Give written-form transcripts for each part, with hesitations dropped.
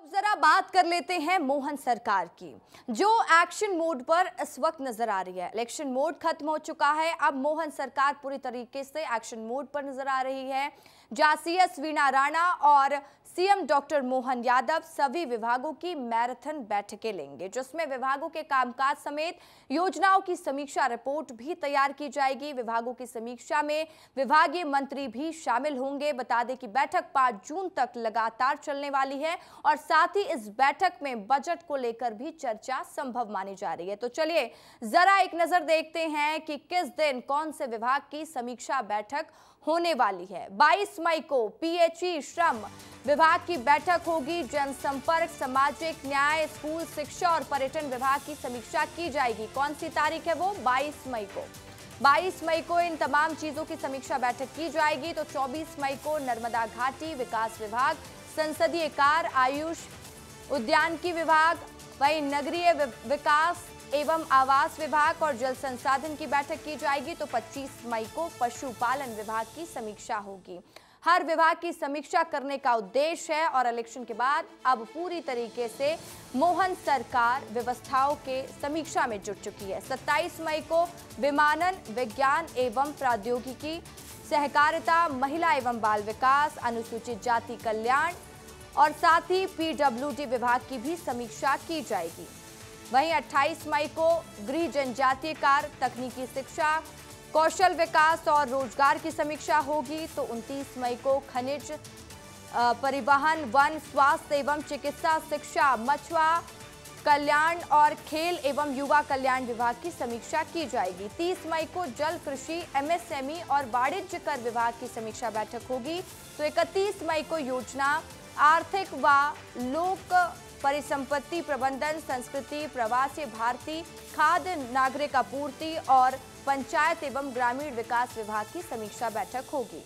जरा बात कर लेते हैं मोहन सरकार की, जो एक्शन मोड पर इस वक्त नजर आ रही है। इलेक्शन मोड खत्म हो चुका है, अब मोहन सरकार पूरी तरीके से एक्शन मोड पर नजर आ रही है, जहां सीएस वीणा राणा और सीएम डॉक्टर मोहन यादव सभी विभागों की मैराथन बैठकें लेंगे, जिसमें विभागों के कामकाज समेत योजनाओं की समीक्षा रिपोर्ट भी तैयार की जाएगी। विभागों की समीक्षा में विभागीय मंत्री भी शामिल होंगे। बता दें कि बैठक 5 जून तक लगातार चलने वाली है और साथ ही इस बैठक में बजट को लेकर भी चर्चा संभव मानी जा रही है। तो चलिए जरा एक नजर देखते हैं कि किस दिन कौन से विभाग की समीक्षा बैठक होने वाली है। 22 मई को पीएचई श्रम विभाग की बैठक होगी। जनसंपर्क, सामाजिक न्याय, स्कूल शिक्षा और पर्यटन विभाग की समीक्षा की जाएगी। कौन सी तारीख है वो? 22 मई को। 22 मई को इन तमाम चीजों की समीक्षा बैठक की जाएगी। तो 24 मई को नर्मदा घाटी विकास विभाग, संसदीय कार्य, आयुष उद्यानिकी विभाग, वहीं नगरीय विकास एवं आवास विभाग और जल संसाधन की बैठक की जाएगी। तो 25 मई को पशुपालन विभाग की समीक्षा होगी। हर विभाग की समीक्षा करने का उद्देश्य है और इलेक्शन के बाद अब पूरी तरीके से मोहन सरकार व्यवस्थाओं के समीक्षा में जुट चुकी है। 27 मई को विमानन, विज्ञान एवं प्रौद्योगिकी, सहकारिता, महिला एवं बाल विकास, अनुसूचित जाति कल्याण और साथ ही पीडब्ल्यूडी विभाग की भी समीक्षा की जाएगी। वहीं 28 मई को गृह, जनजातीय कार्य, तकनीकी शिक्षा, कौशल विकास और रोजगार की समीक्षा होगी। तो 29 मई को खनिज, परिवहन, वन, स्वास्थ्य एवं चिकित्सा, शिक्षा, मछुआ कल्याण और खेल एवं युवा कल्याण विभाग की समीक्षा की जाएगी। 30 मई को जल, कृषि, एमएसएमई और वाणिज्य कर विभाग की समीक्षा बैठक होगी। तो 31 मई को योजना, आर्थिक व लोक परिसंपत्ति प्रबंधन, संस्कृति, प्रवासी भारतीय, खाद्य नागरिक आपूर्ति और पंचायत एवं ग्रामीण विकास विभाग की समीक्षा बैठक होगी।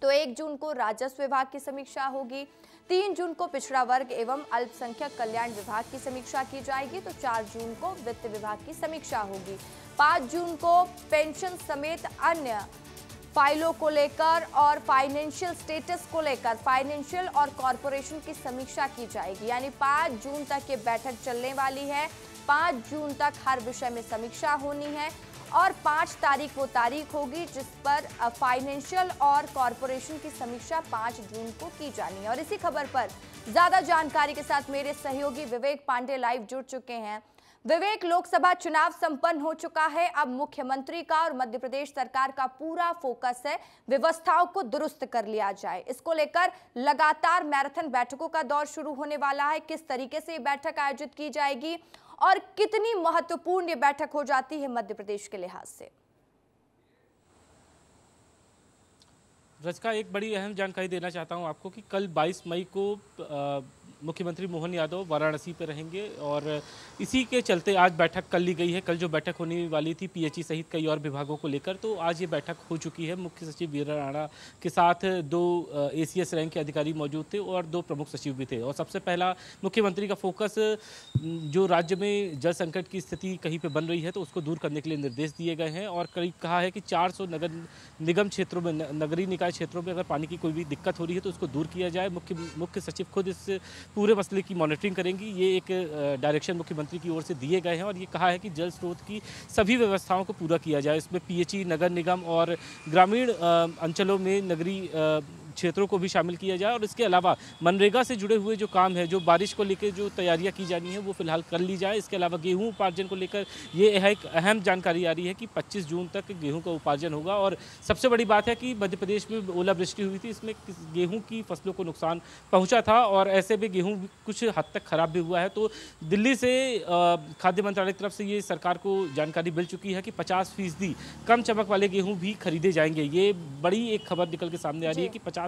तो 1 जून को राजस्व विभाग की समीक्षा होगी। 3 जून को पिछड़ा वर्ग एवं अल्पसंख्यक कल्याण विभाग की समीक्षा की जाएगी। तो 4 जून को वित्त विभाग की समीक्षा होगी। 5 जून को पेंशन समेत अन्य फाइलों को लेकर और फाइनेंशियल स्टेटस को लेकर फाइनेंशियल और कॉरपोरेशन की समीक्षा की जाएगी। यानी 5 जून तक ये बैठक चलने वाली है। 5 जून तक हर विषय में समीक्षा होनी है और 5 तारीख वो तारीख होगी जिस पर फाइनेंशियल और कॉरपोरेशन की समीक्षा 5 जून को की जानी है। और इसी खबर पर ज्यादा जानकारी के साथ मेरे सहयोगी विवेक पांडे लाइव जुड़ चुके हैं। विवेक, लोकसभा चुनाव संपन्न हो चुका है। अब मुख्यमंत्री का और मध्य प्रदेश सरकार का पूरा फोकस है व्यवस्थाओं को दुरुस्त कर लिया जाए। इसको लेकर लगातार मैराथन बैठकों का दौर शुरू होने वाला है। किस तरीके से ये बैठक आयोजित की जाएगी और कितनी महत्वपूर्ण ये बैठक हो जाती है मध्य प्रदेश के लिहाज से? रजका, एक बड़ी अहम जानकारी देना चाहता हूं आपको कि कल 22 मई को मुख्यमंत्री मोहन यादव वाराणसी पर रहेंगे और इसी के चलते आज बैठक कर ली गई है। कल जो बैठक होने वाली थी पीएचई सहित कई और विभागों को लेकर, तो आज ये बैठक हो चुकी है। मुख्य सचिव वीणा राणा के साथ 2 एसीएस रैंक के अधिकारी मौजूद थे और 2 प्रमुख सचिव भी थे। और सबसे पहला मुख्यमंत्री का फोकस जो राज्य में जल संकट की स्थिति कहीं पर बन रही है तो उसको दूर करने के लिए निर्देश दिए गए हैं और करीब कहा है कि 400 नगर निगम क्षेत्रों में, नगरीय निकाय क्षेत्रों में अगर पानी की कोई भी दिक्कत हो रही है तो उसको दूर किया जाए। मुख्य सचिव खुद इस पूरे मसले की मॉनिटरिंग करेंगी। ये एक डायरेक्शन मुख्यमंत्री की ओर से दिए गए हैं और ये कहा है कि जल स्रोत की सभी व्यवस्थाओं को पूरा किया जाए। इसमें पीएचई, नगर निगम और ग्रामीण अंचलों में नगरीय क्षेत्रों को भी शामिल किया जाए और इसके अलावा मनरेगा से जुड़े हुए जो काम है, जो बारिश को लेकर जो तैयारियां की जानी है वो फिलहाल कर ली जाए। इसके अलावा गेहूं उपार्जन को लेकर ये एक अहम जानकारी आ रही है कि 25 जून तक गेहूं का उपार्जन होगा। और सबसे बड़ी बात है कि मध्य प्रदेश में ओलावृष्टि हुई थी, इसमें गेहूं की फसलों को नुकसान पहुंचा था और ऐसे में गेहूं कुछ हद तक खराब भी हुआ है। तो दिल्ली से खाद्य मंत्रालय की तरफ से ये सरकार को जानकारी मिल चुकी है कि 50% कम चमक वाले गेहूं भी खरीदे जाएंगे। ये बड़ी एक खबर निकल के सामने आ रही है कि 50%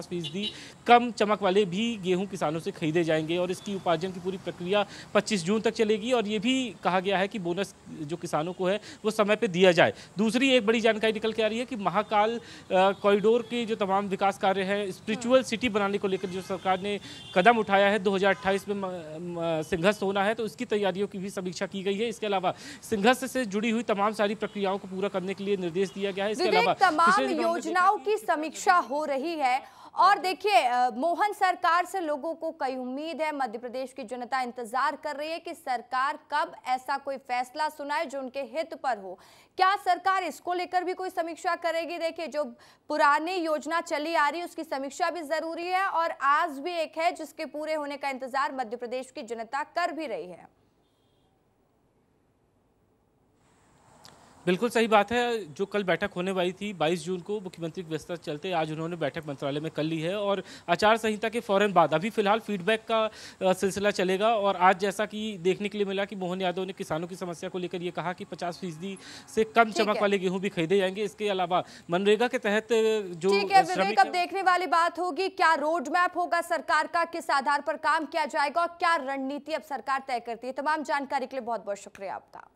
कम चमक वाले भी गेहूं किसानों से खरीदे जाएंगे और इसकी उपार्जन की पूरी प्रक्रिया 25 जून तक चलेगी। और ये भी कहा गया है कि बोनस जो किसानों को है वो समय पे दिया जाए। दूसरी एक बड़ी जानकारी निकल के आ रही है कि महाकाल कॉरिडोर के जो तमाम विकास कार्य हैं, स्पिरिचुअल सिटी बनाने को लेकर जो सरकार ने कदम उठाया है, 2028 में सिंघस्थ होना है, तो उसकी तैयारियों की भी समीक्षा की गई है। इसके अलावा सिंघस्थ से जुड़ी हुई तमाम सारी प्रक्रियाओं को पूरा करने के लिए निर्देश दिया गया है। इसके अलावा तमाम योजनाओं की समीक्षा हो रही है और देखिए मोहन सरकार से लोगों को कई उम्मीद है। मध्य प्रदेश की जनता इंतजार कर रही है कि सरकार कब ऐसा कोई फैसला सुनाए जो उनके हित पर हो। क्या सरकार इसको लेकर भी कोई समीक्षा करेगी? देखिए, जो पुरानी योजना चली आ रही है उसकी समीक्षा भी जरूरी है और आज भी एक है जिसके पूरे होने का इंतजार मध्य प्रदेश की जनता कर भी रही है। बिल्कुल सही बात है। जो कल बैठक होने वाली थी 22 जून को, मुख्यमंत्री की व्यस्तता चलते आज उन्होंने बैठक मंत्रालय में कर ली है और आचार संहिता के फौरन बाद अभी फिलहाल फीडबैक का सिलसिला चलेगा। और आज जैसा कि देखने के लिए मिला कि मोहन यादव ने किसानों की समस्या को लेकर ये कहा कि 50% से कम चमक वाले गेहूं भी खरीदे जाएंगे। इसके अलावा मनरेगा के तहत जो विवेक, अब देखने वाली बात होगी क्या रोड मैप होगा सरकार का, किस आधार पर काम किया जाएगा और क्या रणनीति अब सरकार तय करती है। तमाम जानकारी के लिए बहुत बहुत शुक्रिया आपका।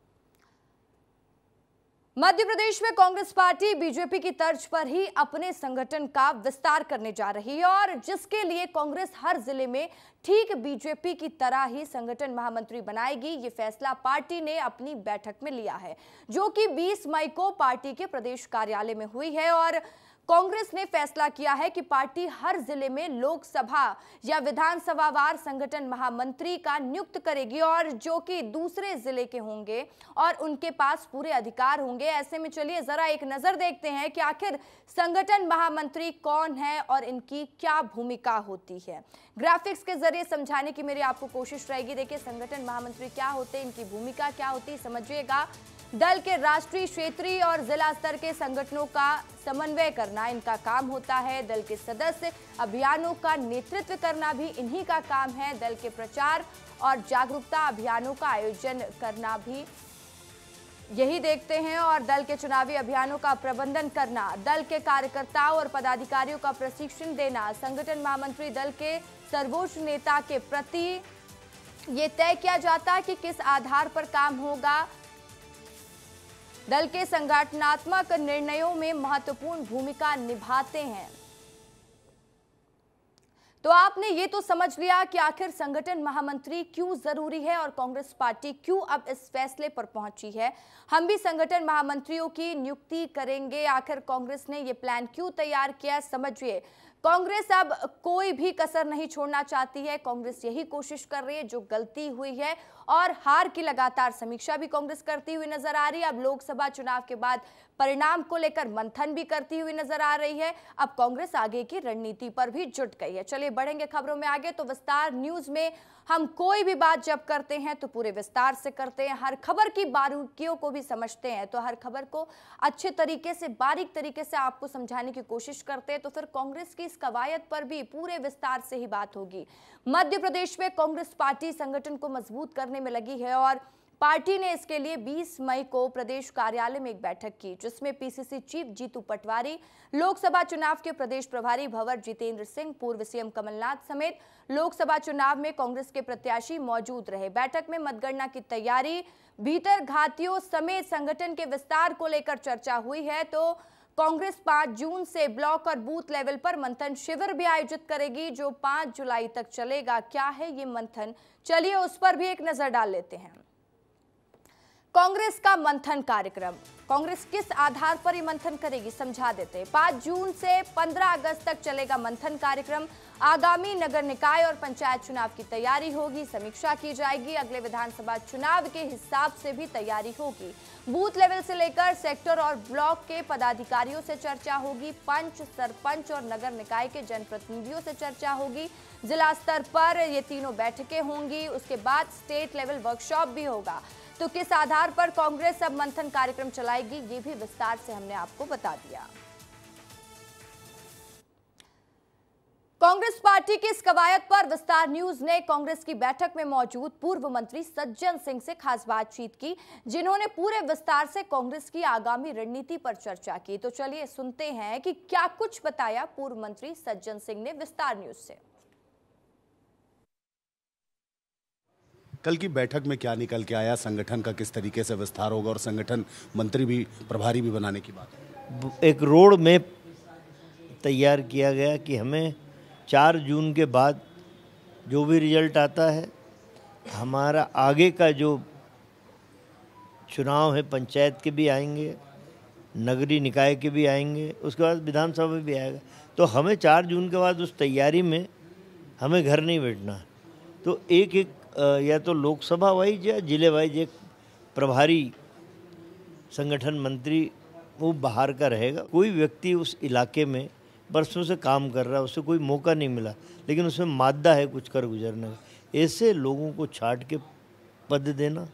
मध्य प्रदेश में कांग्रेस पार्टी बीजेपी की तर्ज पर ही अपने संगठन का विस्तार करने जा रही है और जिसके लिए कांग्रेस हर जिले में ठीक बीजेपी की तरह ही संगठन महामंत्री बनाएगी। ये फैसला पार्टी ने अपनी बैठक में लिया है जो कि 20 मई को पार्टी के प्रदेश कार्यालय में हुई है और कांग्रेस ने फैसला किया है कि पार्टी हर जिले में लोकसभा या विधानसभावार संगठन महामंत्री का नियुक्त करेगी और जो कि दूसरे जिले के होंगे और उनके पास पूरे अधिकार होंगे। ऐसे में चलिए जरा एक नजर देखते हैं कि आखिर संगठन महामंत्री कौन है और इनकी क्या भूमिका होती है। ग्राफिक्स के जरिए समझाने की मेरी आपको कोशिश रहेगी। देखिए, संगठन महामंत्री क्या होते हैं, इनकी भूमिका क्या होती है, समझिएगा। दल के राष्ट्रीय, क्षेत्रीय और जिला स्तर के संगठनों का समन्वय करना इनका काम होता है। दल के सदस्य अभियानों का नेतृत्व करना भी इन्हीं का काम है। दल के प्रचार और जागरूकता अभियानों का आयोजन करना भी यही देखते हैं और दल के चुनावी अभियानों का प्रबंधन करना, दल के कार्यकर्ताओं और पदाधिकारियों का प्रशिक्षण देना। संगठन महामंत्री दल के सर्वोच्च नेता के प्रति ये तय किया जाता है कि किस आधार पर काम होगा। दल के संगठनात्मक निर्णयों में महत्वपूर्ण भूमिका निभाते हैं। तो आपने ये तो समझ लिया कि आखिर संगठन महामंत्री क्यों जरूरी है और कांग्रेस पार्टी क्यों अब इस फैसले पर पहुंची है। हम भी संगठन महामंत्रियों की नियुक्ति करेंगे। आखिर कांग्रेस ने ये प्लान क्यों तैयार किया, समझिए। कांग्रेस अब कोई भी कसर नहीं छोड़ना चाहती है। कांग्रेस यही कोशिश कर रही है जो गलती हुई है और हार की लगातार समीक्षा भी कांग्रेस करती हुई नजर आ रही है। अब लोकसभा चुनाव के बाद परिणाम को लेकर मंथन भी करती हुई नजर आ रही है। अब कांग्रेस आगे की रणनीति पर भी जुट गई है। चलिए बढ़ेंगे खबरों में आगे। तो विस्तार न्यूज में हम कोई भी बात जब करते हैं तो पूरे विस्तार से करते हैं, हर खबर की बारीकियों को भी समझते हैं। तो हर खबर को अच्छे तरीके से, बारीक तरीके से आपको समझाने की कोशिश करते हैं। तो फिर कांग्रेस की इस कवायद पर भी पूरे विस्तार से ही बात होगी। मध्य प्रदेश में कांग्रेस पार्टी संगठन को मजबूत करने में लगी है और पार्टी ने इसके लिए 20 मई को प्रदेश कार्यालय में एक बैठक की जिसमें पीसीसी चीफ जीतू पटवारी, लोकसभा चुनाव के प्रदेश प्रभारी भंवर जितेंद्र सिंह, पूर्व सीएम कमलनाथ समेत लोकसभा चुनाव में कांग्रेस के प्रत्याशी मौजूद रहे। बैठक में मतगणना की तैयारी, भीतर घातियों समेत संगठन के विस्तार को लेकर चर्चा हुई है। तो कांग्रेस 5 जून से ब्लॉक और बूथ लेवल पर मंथन शिविर भी आयोजित करेगी जो 5 जुलाई तक चलेगा। क्या है ये मंथन, चलिए उस पर भी एक नजर डाल लेते हैं। कांग्रेस का मंथन कार्यक्रम, कांग्रेस किस आधार पर ये मंथन करेगी समझा देते हैं। 5 जून से 15 अगस्त तक चलेगा मंथन कार्यक्रम। आगामी नगर निकाय और पंचायत चुनाव की तैयारी होगी, समीक्षा की जाएगी। अगले विधानसभा चुनाव के हिसाब से भी तैयारी होगी। बूथ लेवल से लेकर सेक्टर और ब्लॉक के पदाधिकारियों से चर्चा होगी। पंच, सरपंच और नगर निकाय के जनप्रतिनिधियों से चर्चा होगी। जिला स्तर पर ये तीनों बैठकें होंगी। उसके बाद स्टेट लेवल वर्कशॉप भी होगा। तो किस आधार पर कांग्रेस अब मंथन कार्यक्रम चलाएगी ये भी विस्तार से हमने आपको बता दिया। कांग्रेस पार्टी की इस कवायद पर विस्तार न्यूज ने कांग्रेस की बैठक में मौजूद पूर्व मंत्री सज्जन सिंह से खास बातचीत की जिन्होंने पूरे विस्तार से कांग्रेस की आगामी रणनीति पर चर्चा की। तो चलिए सुनते हैं कि क्या कुछ बताया पूर्व मंत्री सज्जन सिंह ने विस्तार न्यूज से। कल की बैठक में क्या निकल के आया, संगठन का किस तरीके से विस्तार होगा और संगठन मंत्री भी, प्रभारी भी बनाने की बात है। एक रोड मैप तैयार किया गया कि हमें 4 जून के बाद जो भी रिजल्ट आता है, हमारा आगे का जो चुनाव है पंचायत के भी आएंगे, नगरीय निकाय के भी आएंगे, उसके बाद विधानसभा में भी आएगा। तो हमें 4 जून के बाद उस तैयारी में हमें घर नहीं बैठना। तो एक या तो लोकसभा वाइज या जिले वाइज एक प्रभारी संगठन मंत्री वो बाहर का रहेगा। कोई व्यक्ति उस इलाके में बरसों से काम कर रहा है, उसे कोई मौका नहीं मिला, लेकिन उसमें मादा है कुछ कर गुजरने का, ऐसे लोगों को छांट के पद देना।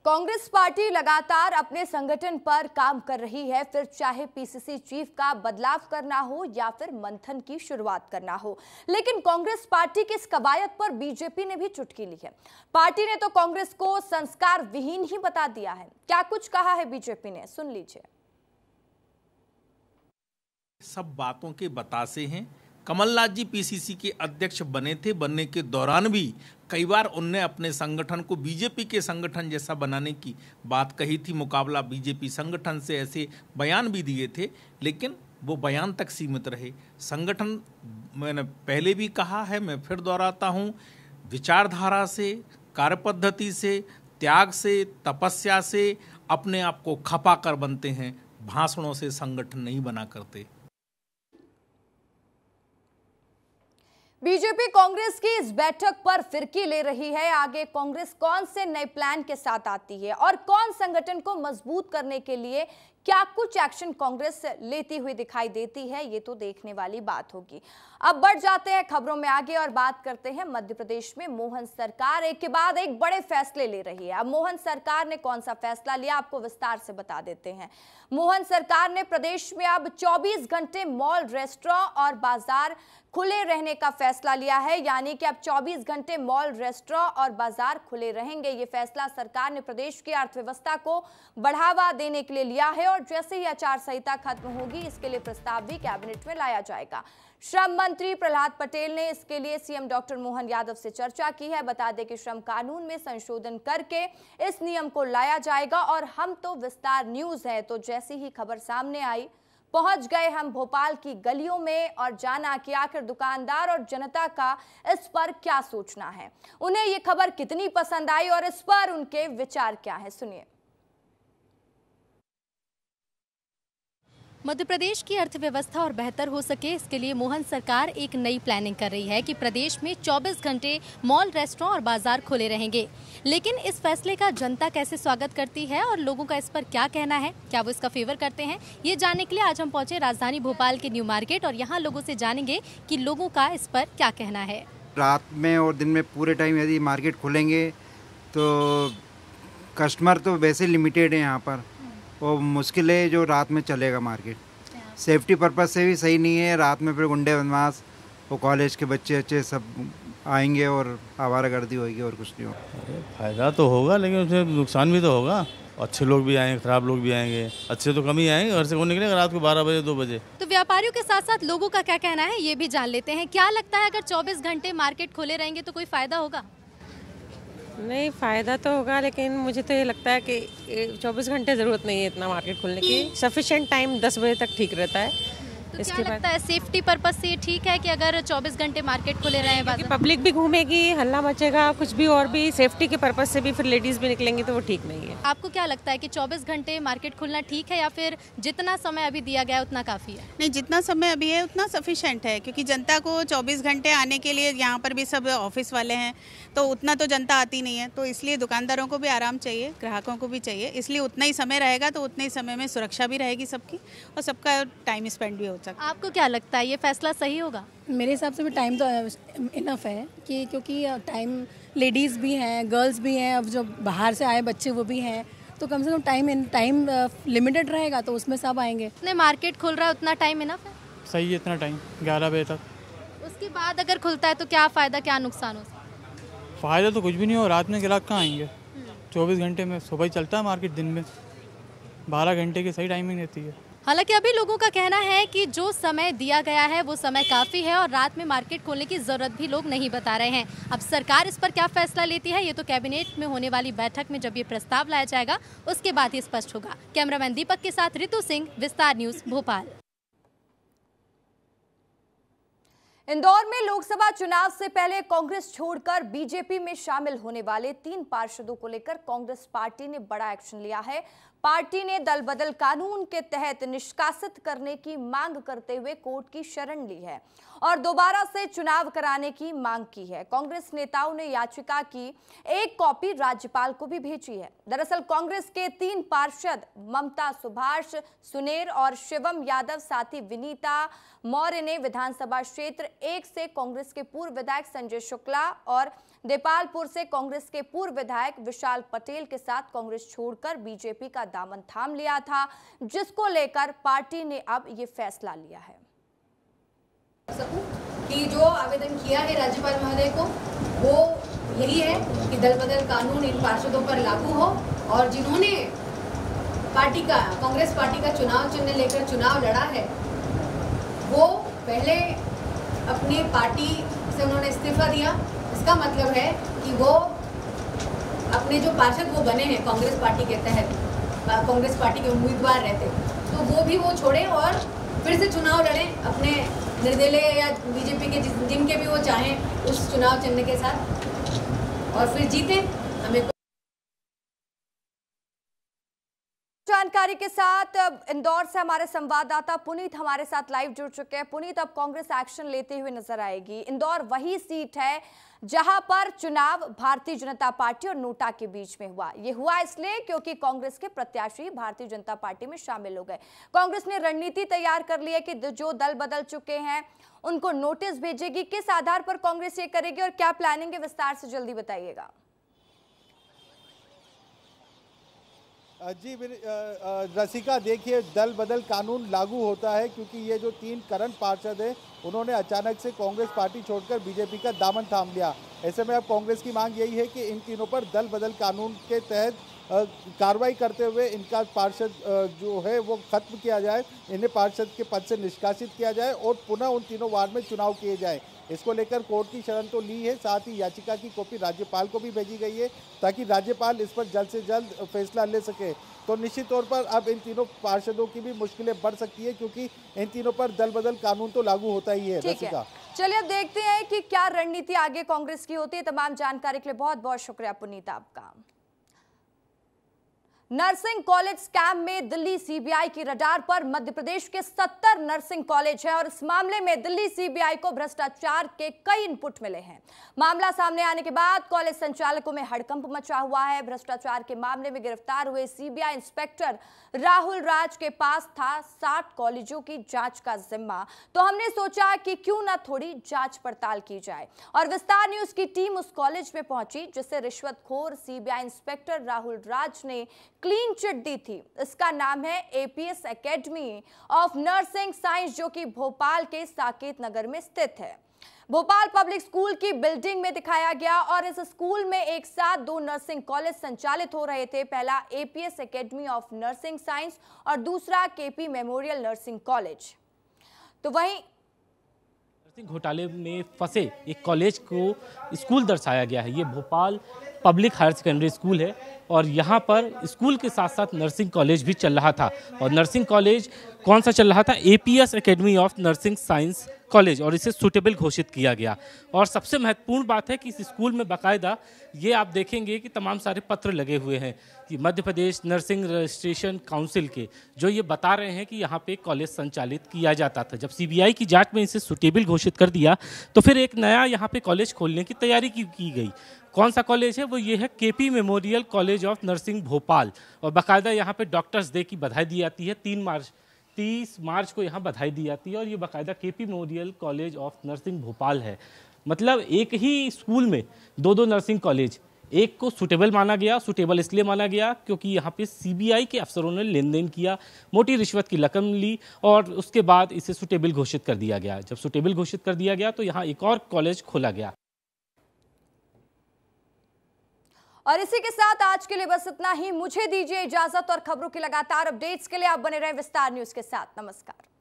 कांग्रेस पार्टी लगातार अपने संगठन पर काम कर रही है, फिर चाहे पीसीसी चीफ का बदलाव करना हो या फिर मंथन की शुरुआत करना हो। लेकिन कांग्रेस पार्टी की इस कवायद पर बीजेपी ने भी चुटकी ली है। पार्टी ने तो कांग्रेस को संस्कार विहीन ही बता दिया है। क्या कुछ कहा है बीजेपी ने, सुन लीजिए। सब बातों के बतासे हैं। कमलनाथ जी पीसीसी के अध्यक्ष बने थे, बनने के दौरान भी कई बार उनने अपने संगठन को बीजेपी के संगठन जैसा बनाने की बात कही थी, मुकाबला बीजेपी संगठन से, ऐसे बयान भी दिए थे, लेकिन वो बयान तक सीमित रहे। संगठन, मैंने पहले भी कहा है, मैं फिर दोहराता हूँ, विचारधारा से, कार्यपद्धति से, त्याग से, तपस्या से अपने आप को खपा कर बनते हैं, भाषणों से संगठन नहीं बना करते। बीजेपी कांग्रेस की इस बैठक पर फिरकी ले रही है। आगे कांग्रेस कौन से नए प्लान के साथ आती है और कौन संगठन को मजबूत करने के लिए क्या कुछ एक्शन कांग्रेस लेती हुई दिखाई देती है, ये तो देखने वाली बात होगी। अब बढ़ जाते हैं खबरों में आगे और बात करते हैं मध्य प्रदेश में मोहन सरकार एक के बाद एक बड़े फैसले ले रही है। अब मोहन सरकार ने कौन सा फैसला लिया, आपको विस्तार से बता देते हैं। मोहन सरकार ने प्रदेश में अब 24 घंटे मॉल, रेस्टोरेंट और बाजार खुले रहने का फैसला लिया है, यानी कि अब 24 घंटे मॉल, रेस्टोरेंट और बाजार खुले रहेंगे। ये फैसला सरकार ने प्रदेश की अर्थव्यवस्था को बढ़ावा देने के लिए लिया है और जैसे ही आचार संहिता खत्म होगी इसके लिए प्रस्ताव भी कैबिनेट में लाया जाएगा। श्रम मंत्री प्रहलाद पटेल ने इसके लिए सीएम डॉक्टर मोहन यादव से चर्चा की है। बता दें कि श्रम कानून में संशोधन करके इस नियम को लाया जाएगा और हम तो विस्तार न्यूज है, तो जैसी ही खबर सामने आई पहुंच गए हम भोपाल की गलियों में और जाना कि आखिर दुकानदार और जनता का इस पर क्या सोचना है, उन्हें ये खबर कितनी पसंद आई और इस पर उनके विचार क्या है, सुनिए। मध्य प्रदेश की अर्थव्यवस्था और बेहतर हो सके, इसके लिए मोहन सरकार एक नई प्लानिंग कर रही है कि प्रदेश में 24 घंटे मॉल, रेस्टोरेंट और बाजार खुले रहेंगे। लेकिन इस फैसले का जनता कैसे स्वागत करती है और लोगों का इस पर क्या कहना है, क्या वो इसका फेवर करते हैं, ये जानने के लिए आज हम पहुंचे राजधानी भोपाल के न्यू मार्केट और यहाँ लोगों से जानेंगे कि लोगों का इस पर क्या कहना है। रात में और दिन में पूरे टाइम यदि मार्केट खुलेंगे तो कस्टमर तो वैसे लिमिटेड है यहाँ पर, और मुश्किल है जो रात में चलेगा मार्केट। सेफ्टी पर्पज़ से भी सही नहीं है, रात में फिर गुंडे बदमाश वो कॉलेज के बच्चे सब आएंगे और आवारागर्दी होगी और कुछ नहीं होगा। फ़ायदा तो होगा लेकिन उसमें नुकसान भी तो होगा। अच्छे लोग भी आएंगे, खराब लोग भी आएंगे। अच्छे तो कम ही आएंगे, घर से कौन निकलेगा रात को 12 बजे 2 बजे। तो व्यापारियों के साथ साथ लोगों का क्या कहना है ये भी जान लेते हैं। क्या लगता है अगर 24 घंटे मार्केट खुले रहेंगे तो कोई फ़ायदा होगा? नहीं, फ़ायदा तो होगा, लेकिन मुझे तो ये लगता है कि 24 घंटे ज़रूरत नहीं है इतना मार्केट खुलने की। सफिशिएंट टाइम 10 बजे तक ठीक रहता है। तो क्या लगता है सेफ्टी पर्पस से ठीक है कि अगर 24 घंटे मार्केट खुले रहे, पब्लिक भी घूमेगी, हल्ला मचेगा, कुछ भी और भी सेफ्टी के पर्पस से भी फिर लेडीज़ भी निकलेंगी तो वो ठीक नहीं है। आपको क्या लगता है कि 24 घंटे मार्केट खुलना ठीक है या फिर जितना समय अभी दिया गया है उतना काफ़ी है? नहीं, जितना समय अभी है उतना सफिशिएंट है, क्योंकि जनता को 24 घंटे आने के लिए यहाँ पर भी सब ऑफिस वाले हैं तो उतना तो जनता आती नहीं है, तो इसलिए दुकानदारों को भी आराम चाहिए, ग्राहकों को भी चाहिए, इसलिए उतना ही समय रहेगा तो उतने ही समय में सुरक्षा भी रहेगी सबकी और सबका टाइम स्पेंड भी हो सकता है। आपको क्या लगता है ये फैसला सही होगा? मेरे हिसाब से भी टाइम तो इनफ है कि क्योंकि टाइम लेडीज़ भी हैं, गर्ल्स भी हैं, अब जो बाहर से आए बच्चे वो भी हैं, तो कम से कम टाइम लिमिटेड रहेगा तो उसमें सब आएंगे। इतने मार्केट खुल रहा है उतना टाइम इनफ है? सही है इतना टाइम, 11 बजे तक। उसके बाद अगर खुलता है तो क्या फ़ायदा क्या नुकसान हो सकता है? फ़ायदा तो कुछ भी नहीं हो, रात में ग्राहक कहाँ आएंगे। 24 घंटे में सुबह ही चलता है मार्केट, दिन में 12 घंटे की सही टाइमिंग रहती है। हालांकि अभी लोगों का कहना है कि जो समय दिया गया है वो समय काफ़ी है और रात में मार्केट खोलने की ज़रूरत भी लोग नहीं बता रहे हैं। अब सरकार इस पर क्या फैसला लेती है ये तो कैबिनेट में होने वाली बैठक में जब ये प्रस्ताव लाया जाएगा उसके बाद ही स्पष्ट होगा। कैमरामैन दीपक के साथ रितु सिंह, विस्तार न्यूज़, भोपाल। इंदौर में लोकसभा चुनाव से पहले कांग्रेस छोड़कर बीजेपी में शामिल होने वाले 3 पार्षदों को लेकर कांग्रेस पार्टी ने बड़ा एक्शन लिया है। पार्टी ने दल बदल कानून के तहत निष्कासित करने की मांग करते हुए कोर्ट की शरण ली है और दोबारा से चुनाव कराने की मांग की है। कांग्रेस नेताओं ने याचिका की एक कॉपी राज्यपाल को भी भेजी है। दरअसल कांग्रेस के 3 पार्षद ममता सुभाष सुनेर और शिवम यादव साथी विनीता मौर्य ने विधानसभा क्षेत्र 1 से कांग्रेस के पूर्व विधायक संजय शुक्ला और देपालपुर से कांग्रेस के पूर्व विधायक विशाल पटेल के साथ कांग्रेस छोड़कर बीजेपी का दामन थाम लिया था, जिसको लेकर पार्टी ने अब ये फैसला लिया है कि जो आवेदन किया है राज्यपाल महोदय को वो यही है कि दल बदल कानून इन पार्षदों पर लागू हो और जिन्होंने कांग्रेस पार्टी का चुनाव चिन्ह लेकर चुनाव लड़ा है वो पहले अपनी पार्टी से उन्होंने इस्तीफा दिया। इसका मतलब है कि वो अपने जो पार्षद वो बने हैं कांग्रेस पार्टी के तहत, कांग्रेस पार्टी के उम्मीदवार रहते, तो वो भी वो छोड़े और फिर से चुनाव लड़ें अपने निर्दलीय या बीजेपी के जिनके भी वो चाहें उस चुनाव चिन्ह के साथ और फिर जीते। हमें जानकारी के साथ इंदौर से हमारे संवाददाता पुनीत हमारे साथ लाइव जुड़ चुके हैं। पुनीत, अब कांग्रेस एक्शन लेते हुए नजर आएगी। इंदौर वही सीट है जहां पर चुनाव भारतीय जनता पार्टी और नोटा के बीच में हुआ। ये हुआ इसलिए क्योंकि कांग्रेस के प्रत्याशी भारतीय जनता पार्टी में शामिल हो गए। कांग्रेस ने रणनीति तैयार कर ली है कि जो दल बदल चुके हैं उनको नोटिस भेजेगी। किस आधार पर कांग्रेस ये करेगी और क्या प्लानिंग है, विस्तार से जल्दी बताइएगा। जी रसिका, देखिए दल बदल कानून लागू होता है क्योंकि ये जो 3 करंट पार्षद हैं उन्होंने अचानक से कांग्रेस पार्टी छोड़कर बीजेपी का दामन थाम लिया। ऐसे में अब कांग्रेस की मांग यही है कि इन तीनों पर दल बदल कानून के तहत कार्रवाई करते हुए इनका पार्षद जो है वो खत्म किया जाए, इन्हें पार्षद के पद से निष्कासित किया जाए और पुनः उन तीनों वार्ड में चुनाव किए जाए। इसको लेकर कोर्ट की शरण तो ली है, साथ ही याचिका की कॉपी राज्यपाल को भी भेजी गई है ताकि राज्यपाल इस पर जल्द से जल्द फैसला ले सके। तो निश्चित तौर पर अब इन तीनों पार्षदों की भी मुश्किलें बढ़ सकती है क्योंकि इन तीनों पर दल बदल कानून तो लागू होता ही है। रसिका, चलिए अब देखते हैं कि क्या रणनीति आगे कांग्रेस की होती है। तमाम जानकारी के लिए बहुत बहुत शुक्रिया पुनीता आपका। नर्सिंग कॉलेज स्कैम में दिल्ली सीबीआई की रडार पर मध्य प्रदेश के 70 नर्सिंग कॉलेज हैं और इस मामले में दिल्ली सीबीआई को भ्रष्टाचार के कई इनपुट मिले हैं। मामला सामने आने के बाद कॉलेज संचालकों में हड़कंप मचा हुआ है। भ्रष्टाचार के मामले में गिरफ्तार हुए सीबीआई इंस्पेक्टर राहुल राज के पास था 60 कॉलेजों की जांच का जिम्मा, तो हमने सोचा कि क्यों ना थोड़ी जांच पड़ताल की जाए और विस्तार न्यूज की टीम उस कॉलेज में पहुंची जिसे रिश्वतखोर सीबीआई इंस्पेक्टर राहुल राज ने क्लीन चिट दी थी। इसका नाम है APS academy of nursing science, जो कि भोपाल के साकेत नगर में स्थित है। भोपाल पब्लिक स्कूल की बिल्डिंग में दिखाया गया और इस स्कूल में एक साथ 2 नर्सिंग कॉलेज संचालित हो रहे थे। पहला APS academy of nursing science और दूसरा केपी मेमोरियल नर्सिंग कॉलेज। तो वहीं नर्सिंग घोटाले में फंसे एक कॉलेज को स्कूल दर्शाया गया है। ये Bhopal public higher secondary school है और यहाँ पर स्कूल के साथ साथ नर्सिंग कॉलेज भी चल रहा था। और नर्सिंग कॉलेज कौन सा चल रहा था? APS academy of nursing science college, और इसे सूटेबल घोषित किया गया। और सबसे महत्वपूर्ण बात है कि इस स्कूल में बाकायदा ये आप देखेंगे कि तमाम सारे पत्र लगे हुए हैं कि Madhya Pradesh nursing registration council के, जो ये बता रहे हैं कि यहाँ पे कॉलेज संचालित किया जाता था। जब सीबीआई की जांच में इसे सूटेबल घोषित कर दिया तो फिर एक नया यहाँ पे कॉलेज खोलने की तैयारी की गई। कौन सा कॉलेज है? वो ये है KP memorial college of nursing Bhopal, और बाकायदा यहाँ पे डॉक्टर्स डे की बधाई दी जाती है। 30 मार्च को यहाँ बधाई दी जाती है और ये बाकायदा KP memorial college of nursing Bhopal है। मतलब एक ही स्कूल में 2 नर्सिंग कॉलेज, एक को सूटेबल माना गया। सूटेबल इसलिए माना गया क्योंकि यहाँ पे सीबीआई के अफसरों ने लेन देन किया, मोटी रिश्वत की रकम ली और उसके बाद इसे सूटेबल घोषित कर दिया गया। जब सूटेबल घोषित कर दिया गया तो यहाँ एक और कॉलेज खोला गया। और इसी के साथ आज के लिए बस इतना ही। मुझे दीजिए इजाजत और खबरों की लगातार अपडेट्स के लिए आप बने रहे विस्तार न्यूज के साथ। नमस्कार।